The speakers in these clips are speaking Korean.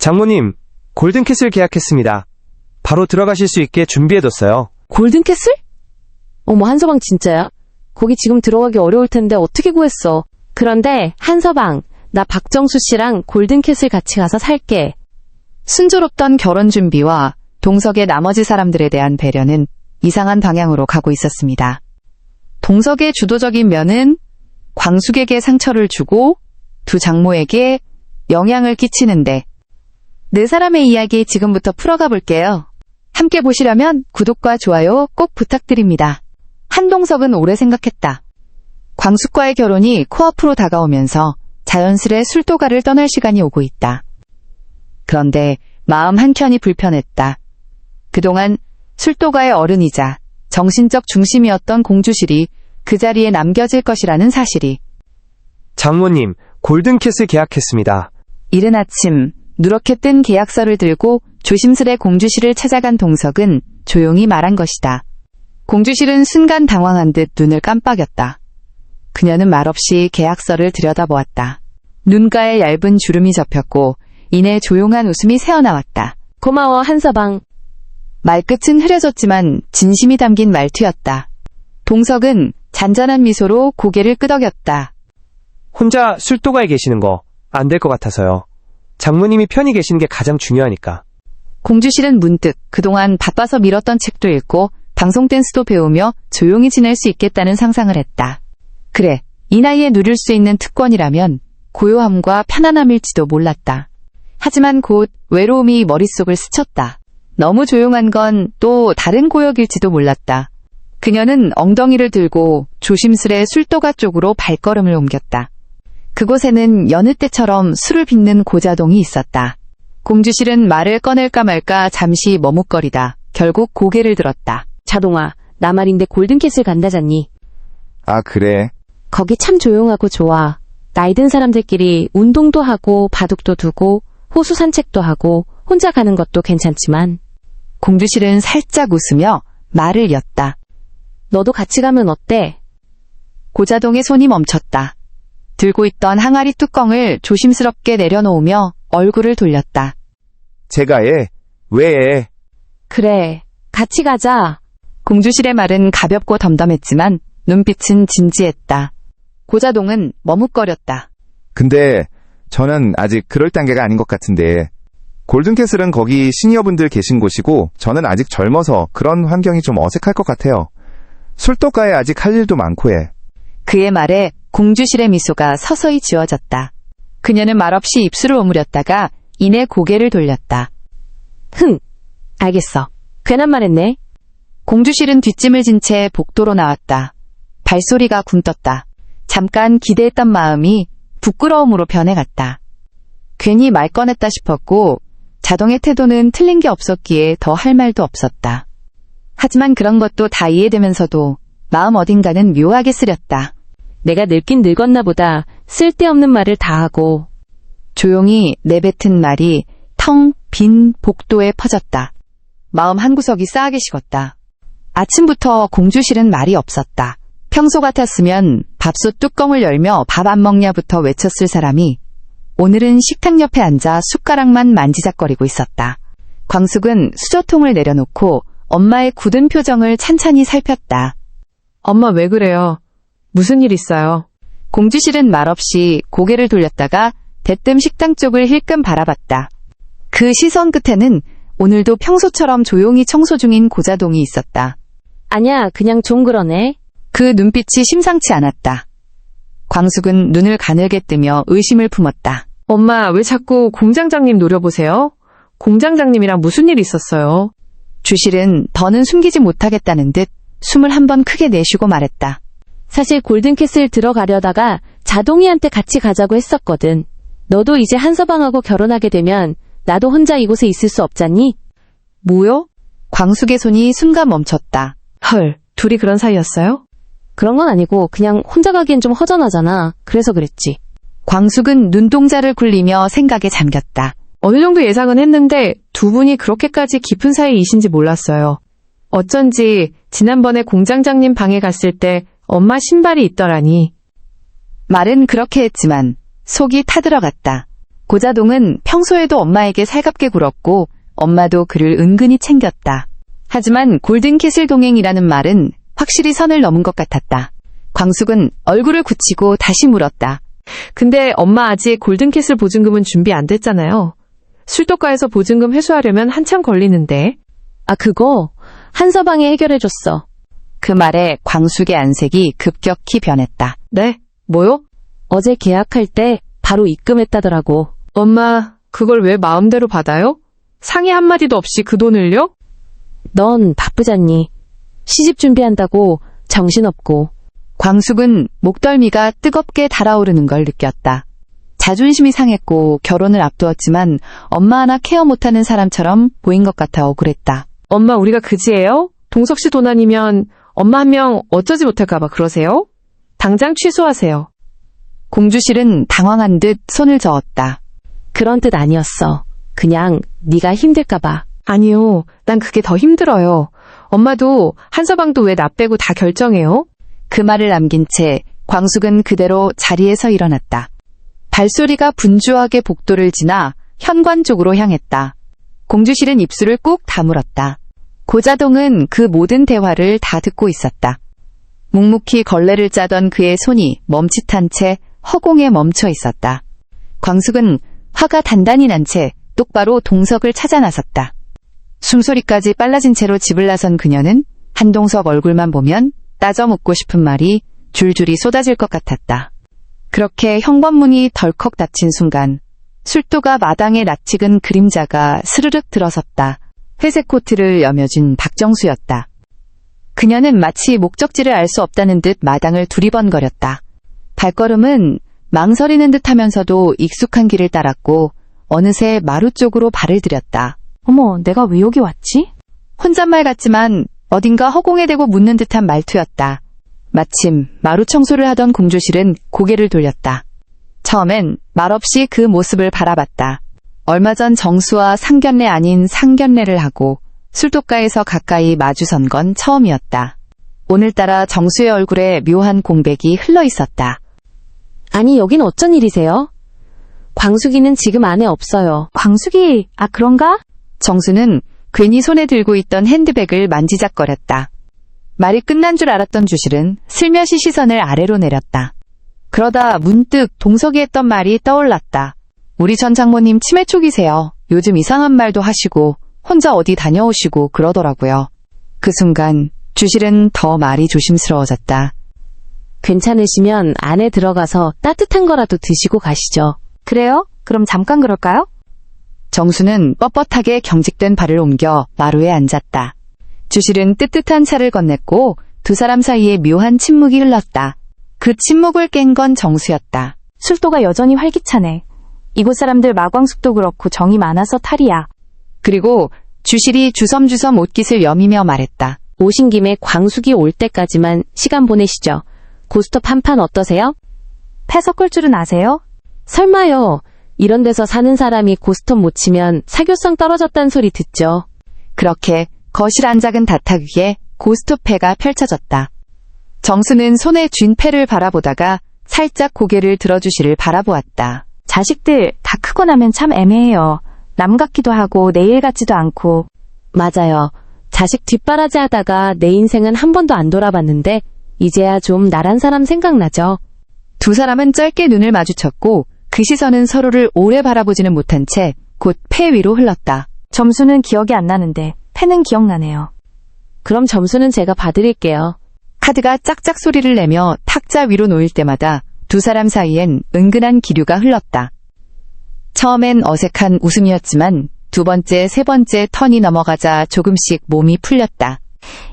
장모님, 골든캐슬 계약했습니다. 바로 들어가실 수 있게 준비해뒀어요. 골든캐슬? 어머, 한서방 진짜야? 거기 지금 들어가기 어려울 텐데 어떻게 구했어? 그런데 한서방, 나 박정수 씨랑 골든캐슬 같이 가서 살게. 순조롭던 결혼 준비와 동석의 나머지 사람들에 대한 배려는 이상한 방향으로 가고 있었습니다. 동석의 주도적인 면은 광숙에게 상처를 주고 두 장모에게 영향을 끼치는데, 네 사람의 이야기 지금부터 풀어가 볼게요. 함께 보시려면 구독과 좋아요 꼭 부탁드립니다. 한동석은 오래 생각했다. 광숙과의 결혼이 코앞으로 다가오면서 자연스레 술도가를 떠날 시간이 오고 있다. 그런데 마음 한켠이 불편했다. 그동안 술도가의 어른이자 정신적 중심이었던 공주실이 그 자리에 남겨질 것이라는 사실이. 장모님, 골든캐슬 계약했습니다. 이른 아침 누렇게 뜬 계약서를 들고 조심스레 공주실을 찾아간 동석은 조용히 말한 것이다. 공주실은 순간 당황한 듯 눈을 깜빡였다. 그녀는 말없이 계약서를 들여다보았다. 눈가에 얇은 주름이 접혔고 이내 조용한 웃음이 새어나왔다. 고마워, 한서방. 말끝은 흐려졌지만 진심이 담긴 말투였다. 동석은 잔잔한 미소로 고개를 끄덕였다. 혼자 술도가에 계시는 거 안 될 것 같아서요. 장모님이 편히 계시는 게 가장 중요하니까. 공주실은 문득 그동안 바빠서 미뤘던 책도 읽고 방송 댄스도 배우며 조용히 지낼 수 있겠다는 상상을 했다. 그래, 이 나이에 누릴 수 있는 특권이라면 고요함과 편안함일지도 몰랐다. 하지만 곧 외로움이 머릿속을 스쳤다. 너무 조용한 건 또 다른 고역일지도 몰랐다. 그녀는 엉덩이를 들고 조심스레 술도가 쪽으로 발걸음을 옮겼다. 그곳에는 여느 때처럼 술을 빚는 고자동이 있었다. 공주실은 말을 꺼낼까 말까 잠시 머뭇거리다 결국 고개를 들었다. 자동아, 나 말인데 골든캐슬 간다잖니. 아, 그래. 거기 참 조용하고 좋아. 나이 든 사람들끼리 운동도 하고 바둑도 두고 호수 산책도 하고 혼자 가는 것도 괜찮지만. 공주실은 살짝 웃으며 말을 였다. 너도 같이 가면 어때? 고자동의 손이 멈췄다. 들고 있던 항아리 뚜껑을 조심스럽게 내려놓으며 얼굴을 돌렸다. 제가 왜? 그래, 같이 가자. 공주실의 말은 가볍고 덤덤했지만 눈빛은 진지했다. 고자동은 머뭇거렸다. 근데 저는 아직 그럴 단계가 아닌 것 같은데. 골든캐슬은 거기 시니어분들 계신 곳이고 저는 아직 젊어서 그런 환경이 좀 어색할 것 같아요. 술도가에 아직 할 일도 많고 해. 그의 말에 공주실의 미소가 서서히 지워졌다. 그녀는 말없이 입술을 오므렸다가 이내 고개를 돌렸다. 알겠어. 괜한 말 했네. 공주실은 뒷짐을 진 채 복도로 나왔다. 발소리가 굼떴다. 잠깐 기대했던 마음이 부끄러움으로 변해갔다. 괜히 말 꺼냈다 싶었고 자동의 태도는 틀린 게 없었기에 더 할 말도 없었다. 하지만 그런 것도 다 이해되면서도 마음 어딘가는 묘하게 쓰렸다. 내가 늙긴 늙었나 보다. 쓸데없는 말을 다 하고. 조용히 내뱉은 말이 텅 빈 복도에 퍼졌다. 마음 한구석이 싸하게 식었다. 아침부터 공주실은 말이 없었다. 평소 같았으면 밥솥 뚜껑을 열며 밥 안 먹냐부터 외쳤을 사람이 오늘은 식탁 옆에 앉아 숟가락만 만지작거리고 있었다. 광숙은 수저통을 내려놓고 엄마의 굳은 표정을 찬찬히 살폈다. 엄마 왜 그래요? 무슨 일 있어요? 공주실은 말없이 고개를 돌렸다가 대뜸 식당 쪽을 힐끔 바라봤다. 그 시선 끝에는 오늘도 평소처럼 조용히 청소 중인 고자동이 있었다. 아냐, 그냥 좀 그러네. 그 눈빛이 심상치 않았다. 광숙은 눈을 가늘게 뜨며 의심을 품었다. 엄마 왜 자꾸 공장장님 노려보세요? 공장장님이랑 무슨 일 있었어요? 주실은 더는 숨기지 못하겠다는 듯 숨을 한 번 크게 내쉬고 말했다. 사실 골든캐슬 들어가려다가 자동이한테 같이 가자고 했었거든. 너도 이제 한서방하고 결혼하게 되면 나도 혼자 이곳에 있을 수 없잖니? 뭐요? 광숙의 손이 순간 멈췄다. 헐, 둘이 그런 사이였어요? 그런 건 아니고 그냥 혼자 가기엔 좀 허전하잖아. 그래서 그랬지. 광숙은 눈동자를 굴리며 생각에 잠겼다. 어느 정도 예상은 했는데 두 분이 그렇게까지 깊은 사이이신지 몰랐어요. 어쩐지 지난번에 공장장님 방에 갔을 때 엄마 신발이 있더라니. 말은 그렇게 했지만 속이 타들어갔다. 고자동은 평소에도 엄마에게 살갑게 굴었고 엄마도 그를 은근히 챙겼다. 하지만 골든캐슬 동행이라는 말은 확실히 선을 넘은 것 같았다. 광숙은 얼굴을 굳히고 다시 물었다. 근데 엄마 아직 골든캐슬 보증금은 준비 안 됐잖아요. 술도가에서 보증금 회수하려면 한참 걸리는데. 아, 그거 한서방이 해결해줬어. 그 말에 광숙의 안색이 급격히 변했다. 네? 뭐요? 어제 계약할 때 바로 입금했다더라고. 엄마, 그걸 왜 마음대로 받아요? 상의 한마디도 없이 그 돈을요? 넌 바쁘잖니. 시집 준비한다고 정신없고. 광숙은 목덜미가 뜨겁게 달아오르는 걸 느꼈다. 자존심이 상했고 결혼을 앞두었지만 엄마 하나 케어 못하는 사람처럼 보인 것 같아 억울했다. 엄마, 우리가 그지예요? 동석 씨 돈 아니면 엄마 한 명 어쩌지 못할까봐 그러세요? 당장 취소하세요. 공주실은 당황한 듯 손을 저었다. 그런 뜻 아니었어. 그냥 네가 힘들까봐. 아니요, 난 그게 더 힘들어요. 엄마도 한서방도 왜 나 빼고 다 결정해요? 그 말을 남긴 채 광숙은 그대로 자리에서 일어났다. 발소리가 분주하게 복도를 지나 현관 쪽으로 향했다. 공주실은 입술을 꾹 다물었다. 고자동은 그 모든 대화를 다 듣고 있었다. 묵묵히 걸레를 짜던 그의 손이 멈칫한 채 허공에 멈춰 있었다. 광숙은 화가 단단히 난 채 똑바로 동석을 찾아 나섰다. 숨소리까지 빨라진 채로 집을 나선 그녀는 한동석 얼굴만 보면 따져 묻고 싶은 말이 줄줄이 쏟아질 것 같았다. 그렇게 현관문이 덜컥 닫힌 순간 술도가 마당에 낯익은 그림자가 스르륵 들어섰다. 회색 코트를 여며준 박정수였다. 그녀는 마치 목적지를 알 수 없다는 듯 마당을 두리번거렸다. 발걸음은 망설이는 듯 하면서도 익숙한 길을 따랐고 어느새 마루 쪽으로 발을 들였다. 어머, 내가 왜 여기 왔지? 혼잣말 같지만 어딘가 허공에 대고 묻는 듯한 말투였다. 마침 마루 청소를 하던 공주실은 고개를 돌렸다. 처음엔 말없이 그 모습을 바라봤다. 얼마 전 정수와 상견례 아닌 상견례를 하고 술도가에서 가까이 마주선 건 처음이었다. 오늘따라 정수의 얼굴에 묘한 공백이 흘러 있었다. 아니, 여긴 어쩐 일이세요? 광숙이는 지금 안에 없어요. 광숙이, 아, 그런가? 정수는 괜히 손에 들고 있던 핸드백을 만지작거렸다. 말이 끝난 줄 알았던 주실은 슬며시 시선을 아래로 내렸다. 그러다 문득 동석이 했던 말이 떠올랐다. 우리 전 장모님 치매 초기세요. 요즘 이상한 말도 하시고 혼자 어디 다녀오시고 그러더라고요. 그 순간 주실은 더 말이 조심스러워졌다. 괜찮으시면 안에 들어가서 따뜻한 거라도 드시고 가시죠. 그래요? 그럼 잠깐 그럴까요? 정수는 뻣뻣하게 경직된 발을 옮겨 마루에 앉았다. 주실은 뜨뜻한 차를 건넸고 두 사람 사이에 묘한 침묵이 흘렀다. 그 침묵을 깬 건 정수였다. 술도가 여전히 활기차네. 이곳 사람들 마광숙도 그렇고 정이 많아서 탈이야. 그리고 주실이 주섬주섬 옷깃을 여미며 말했다. 오신 김에 광숙이 올 때까지만 시간 보내시죠. 고스톱 한 판 어떠세요? 패 섞을 줄은 아세요? 설마요. 이런 데서 사는 사람이 고스톱 못 치면 사교성 떨어졌단 소리 듣죠. 그렇게 거실 안작은 다탁 위에 고스톱패가 펼쳐졌다. 정수는 손에 쥔 패를 바라보다가 살짝 고개를 들어주시를 바라보았다. 자식들 다 크고 나면 참 애매해요. 남 같기도 하고 내일 같지도 않고. 맞아요. 자식 뒷바라지 하다가 내 인생은 한 번도 안 돌아봤는데 이제야 좀 나란 사람 생각나죠. 두 사람은 짧게 눈을 마주쳤고 그 시선은 서로를 오래 바라보지는 못한 채 곧 패 위로 흘렀다. 점수는 기억이 안 나는데 패는 기억나네요. 그럼 점수는 제가 봐드릴게요. 카드가 짝짝 소리를 내며 탁자 위로 놓일 때마다 두 사람 사이엔 은근한 기류가 흘렀다. 처음엔 어색한 웃음이었지만 두 번째, 세 번째 턴이 넘어가자 조금씩 몸이 풀렸다.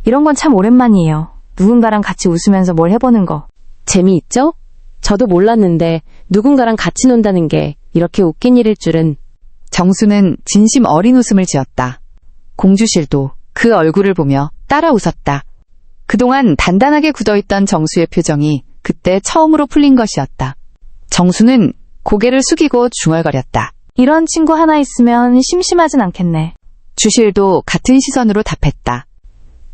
이런 건 참 오랜만이에요. 누군가랑 같이 웃으면서 뭘 해보는 거. 재미있죠? 저도 몰랐는데 누군가랑 같이 논다는 게 이렇게 웃긴 일일 줄은. 정수는 진심 어린 웃음을 지었다. 공주실도 그 얼굴을 보며 따라 웃었다. 그동안 단단하게 굳어있던 정수의 표정이 그때 처음으로 풀린 것이었다. 정수는 고개를 숙이고 중얼거렸다. 이런 친구 하나 있으면 심심하진 않겠네. 주실도 같은 시선으로 답했다.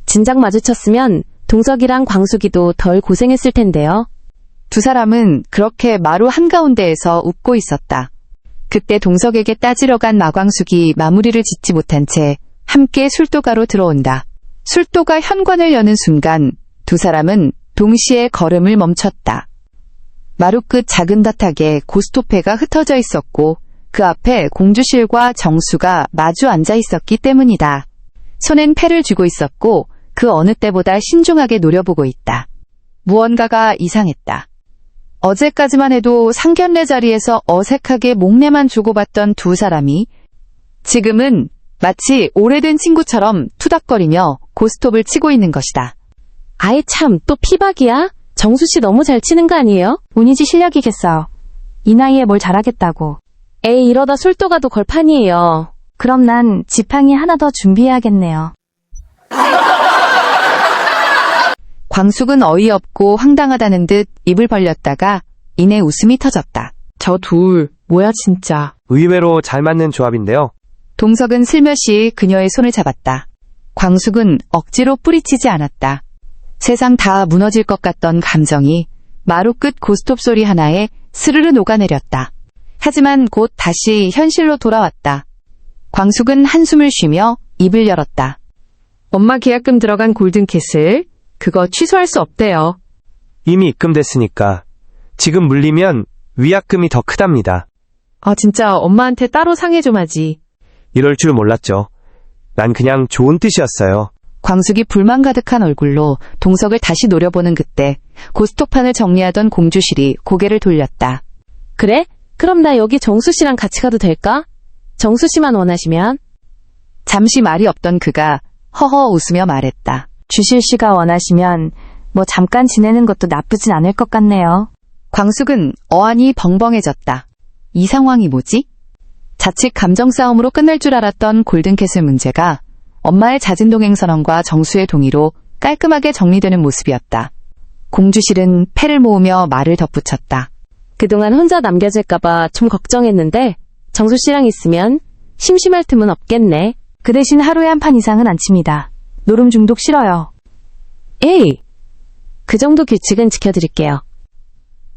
진작 마주쳤으면 동석이랑 광숙이도 덜 고생했을 텐데요. 두 사람은 그렇게 마루 한가운데에서 웃고 있었다. 그때 동석에게 따지러 간 마광숙이 마무리를 짓지 못한 채 함께 술도가로 들어온다. 술도가 현관을 여는 순간 두 사람은 동시에 걸음을 멈췄다. 마루 끝 작은 닷하게 고스톱패가 흩어져 있었고 그 앞에 공주실과 정수가 마주 앉아 있었기 때문이다. 손엔 패를 쥐고 있었고 그 어느 때보다 신중하게 노려보고 있다. 무언가가 이상했다. 어제까지만 해도 상견례 자리에서 어색하게 목례만 주고받던 두 사람이 지금은 마치 오래된 친구처럼 투닥거리며 고스톱을 치고 있는 것이다. 아예 참, 또 피박이야? 정수 씨 너무 잘 치는 거 아니에요? 운이지 실력이겠어요. 이 나이에 뭘 잘하겠다고. 에이, 이러다 술도가도 걸판이에요. 그럼 난 지팡이 하나 더 준비해야겠네요. 광숙은 어이없고 황당하다는 듯 입을 벌렸다가 이내 웃음이 터졌다. 저 둘, 뭐야 진짜. 의외로 잘 맞는 조합인데요. 동석은 슬며시 그녀의 손을 잡았다. 광숙은 억지로 뿌리치지 않았다. 세상 다 무너질 것 같던 감정이 마루 끝 고스톱 소리 하나에 스르르 녹아내렸다. 하지만 곧 다시 현실로 돌아왔다. 광숙은 한숨을 쉬며 입을 열었다. 엄마 계약금 들어간 골든캐슬, 그거 취소할 수 없대요. 이미 입금됐으니까 지금 물리면 위약금이 더 크답니다. 아, 진짜 엄마한테 따로 상해 좀 하지. 이럴 줄 몰랐죠. 난 그냥 좋은 뜻이었어요. 광숙이 불만 가득한 얼굴로 동석을 다시 노려보는 그때 고스톱판을 정리하던 공주실이 고개를 돌렸다. 그래? 그럼 나 여기 정수 씨랑 같이 가도 될까? 정수 씨만 원하시면. 잠시 말이 없던 그가 허허 웃으며 말했다. 주실 씨가 원하시면 뭐 잠깐 지내는 것도 나쁘진 않을 것 같네요. 광숙은 어안이 벙벙해졌다. 이 상황이 뭐지? 자칫 감정 싸움으로 끝날 줄 알았던 골든캐슬 문제가 엄마의 잦은 동행 선언과 정수의 동의로 깔끔하게 정리되는 모습이었다. 공주실은 패를 모으며 말을 덧붙였다. 그동안 혼자 남겨질까봐 좀 걱정했는데 정수 씨랑 있으면 심심할 틈은 없겠네. 그 대신 하루에 한 판 이상은 안 칩니다. 노름 중독 싫어요. 에이, 그 정도 규칙은 지켜드릴게요.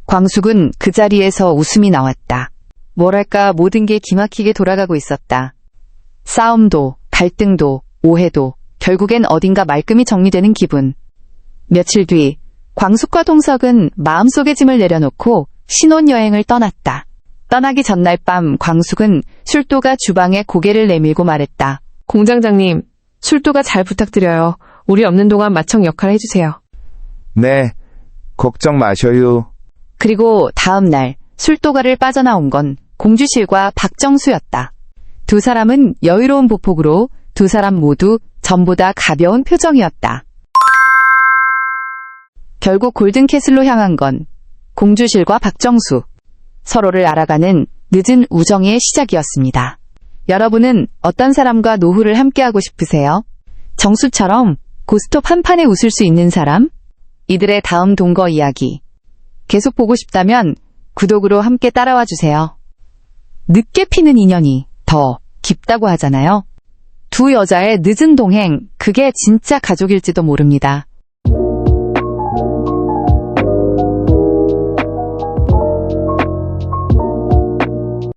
광숙은 그 자리에서 웃음이 나왔다. 뭐랄까 모든 게 기막히게 돌아가고 있었다. 싸움도, 갈등도, 오해도 결국엔 어딘가 말끔히 정리되는 기분. 며칠 뒤 광숙과 동석은 마음속의 짐을 내려놓고 신혼여행을 떠났다. 떠나기 전날 밤 광숙은 술도가 주방에 고개를 내밀고 말했다. 공장장님, 술도가 잘 부탁드려요. 우리 없는 동안 마청 역할 해주세요. 네, 걱정 마셔요. 그리고 다음 날 술도가를 빠져나온 건 공주실과 박정수였다. 두 사람은 여유로운 보폭으로 두 사람 모두 전보다 가벼운 표정이었다. 결국 골든캐슬로 향한 건 공주실과 박정수. 서로를 알아가는 늦은 우정의 시작이었습니다. 여러분은 어떤 사람과 노후를 함께하고 싶으세요? 정수처럼 고스톱 한 판에 웃을 수 있는 사람? 이들의 다음 동거 이야기. 계속 보고 싶다면 구독으로 함께 따라와 주세요. 늦게 피는 인연이 더 깊다고 하잖아요. 두 여자의 늦은 동행, 그게 진짜 가족일지도 모릅니다.